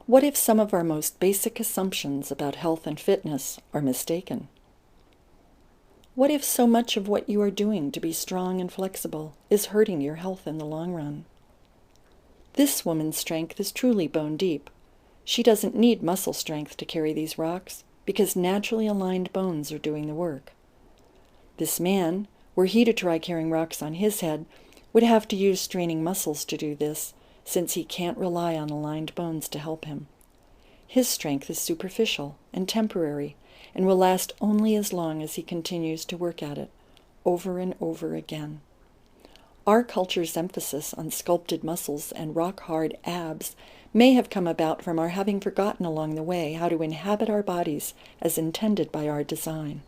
What if some of our most basic assumptions about health and fitness are mistaken? What if so much of what you are doing to be strong and flexible is hurting your health in the long run? This woman's strength is truly bone deep. She doesn't need muscle strength to carry these rocks because naturally aligned bones are doing the work. This man, were he to try carrying rocks on his head, would have to use straining muscles to do this, since he can't rely on aligned bones to help him. His strength is superficial and temporary, and will last only as long as he continues to work at it, over and over again. Our culture's emphasis on sculpted muscles and rock-hard abs may have come about from our having forgotten along the way how to inhabit our bodies as intended by our design.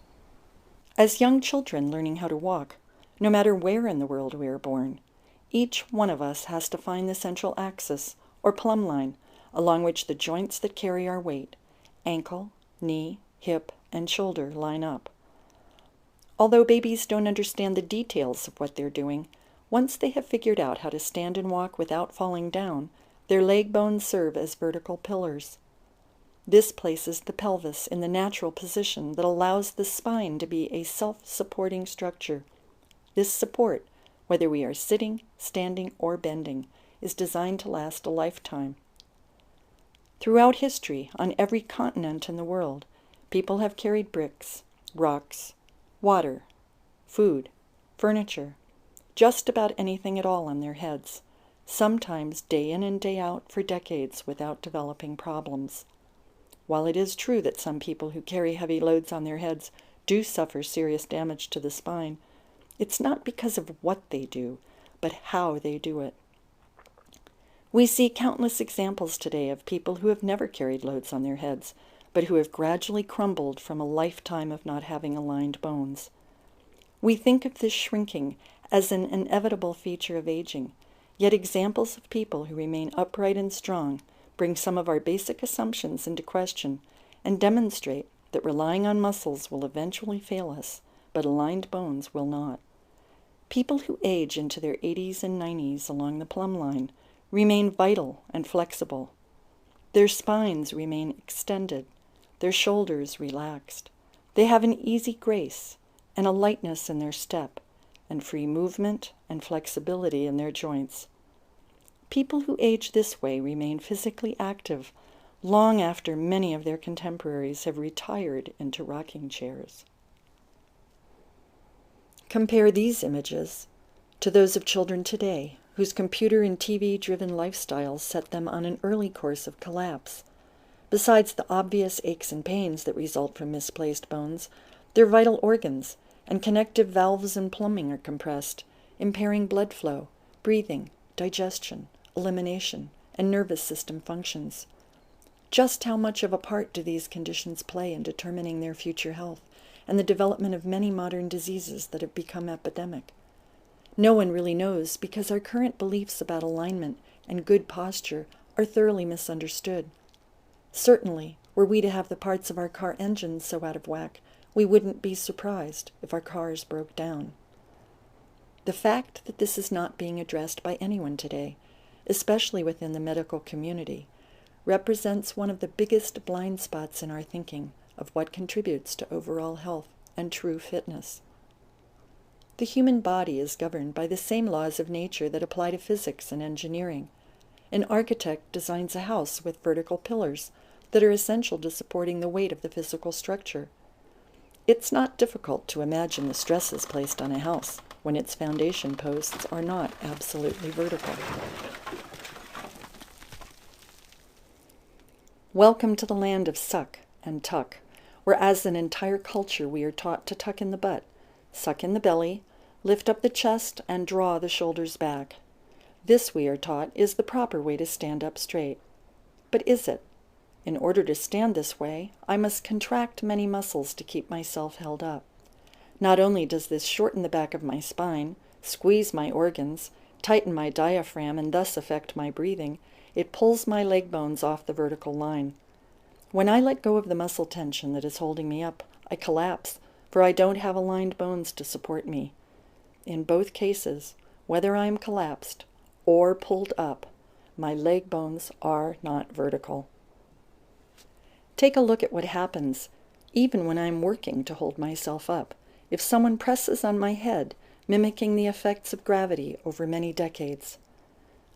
As young children learning how to walk, no matter where in the world we are born, each one of us has to find the central axis, or plumb line, along which the joints that carry our weight, ankle, knee, hip, and shoulder, line up. Although babies don't understand the details of what they're doing, once they have figured out how to stand and walk without falling down, their leg bones serve as vertical pillars. This places the pelvis in the natural position that allows the spine to be a self-supporting structure. This support, whether we are sitting, standing, or bending, is designed to last a lifetime. Throughout history, on every continent in the world, people have carried bricks, rocks, water, food, furniture, just about anything at all on their heads, sometimes day in and day out for decades without developing problems. While it is true that some people who carry heavy loads on their heads do suffer serious damage to the spine, it's not because of what they do, but how they do it. We see countless examples today of people who have never carried loads on their heads, but who have gradually crumbled from a lifetime of not having aligned bones. We think of this shrinking as an inevitable feature of aging, yet examples of people who remain upright and strong bring some of our basic assumptions into question and demonstrate that relying on muscles will eventually fail us, but aligned bones will not. People who age into their 80s and 90s along the plumb line remain vital and flexible. Their spines remain extended, their shoulders relaxed. They have an easy grace and a lightness in their step, and free movement and flexibility in their joints. People who age this way remain physically active long after many of their contemporaries have retired into rocking chairs. Compare these images to those of children today, whose computer and TV-driven lifestyles set them on an early course of collapse. Besides the obvious aches and pains that result from misplaced bones, their vital organs and connective valves and plumbing are compressed, impairing blood flow, breathing, digestion, elimination, and nervous system functions. Just how much of a part do these conditions play in determining their future health and the development of many modern diseases that have become epidemic? No one really knows because our current beliefs about alignment and good posture are thoroughly misunderstood. Certainly, were we to have the parts of our car engines so out of whack, we wouldn't be surprised if our cars broke down. The fact that this is not being addressed by anyone today, especially within the medical community, represents one of the biggest blind spots in our thinking of what contributes to overall health and true fitness. The human body is governed by the same laws of nature that apply to physics and engineering. An architect designs a house with vertical pillars that are essential to supporting the weight of the physical structure. It's not difficult to imagine the stresses placed on a house when its foundation posts are not absolutely vertical. Welcome to the land of suck and tuck, where as an entire culture we are taught to tuck in the butt, suck in the belly, lift up the chest, and draw the shoulders back. This, we are taught, is the proper way to stand up straight. But is it? In order to stand this way, I must contract many muscles to keep myself held up. Not only does this shorten the back of my spine, squeeze my organs, tighten my diaphragm, and thus affect my breathing, it pulls my leg bones off the vertical line. When I let go of the muscle tension that is holding me up, I collapse, for I don't have aligned bones to support me. In both cases, whether I am collapsed or pulled up, my leg bones are not vertical. Take a look at what happens, even when I'm working to hold myself up, if someone presses on my head, mimicking the effects of gravity over many decades.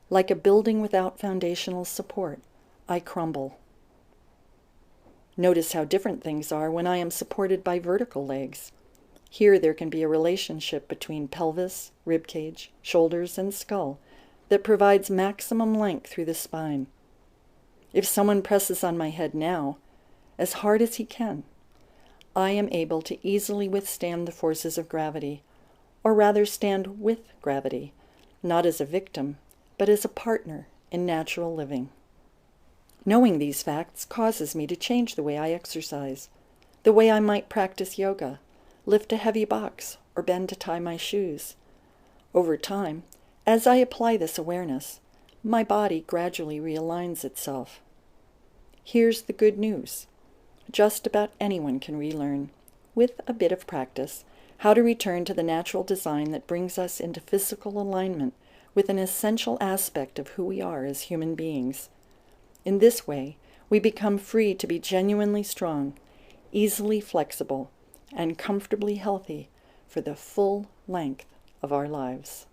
Like a building without foundational support, I crumble. Notice how different things are when I am supported by vertical legs. Here there can be a relationship between pelvis, ribcage, shoulders, and skull that provides maximum length through the spine. If someone presses on my head now, as hard as he can, I am able to easily withstand the forces of gravity, or rather stand with gravity, not as a victim, but as a partner in natural living. Knowing these facts causes me to change the way I exercise, the way I might practice yoga, lift a heavy box, or bend to tie my shoes. Over time, as I apply this awareness, my body gradually realigns itself. Here's the good news. Just about anyone can relearn, with a bit of practice, how to return to the natural design that brings us into physical alignment with an essential aspect of who we are as human beings. In this way, we become free to be genuinely strong, easily flexible, and comfortably healthy for the full length of our lives.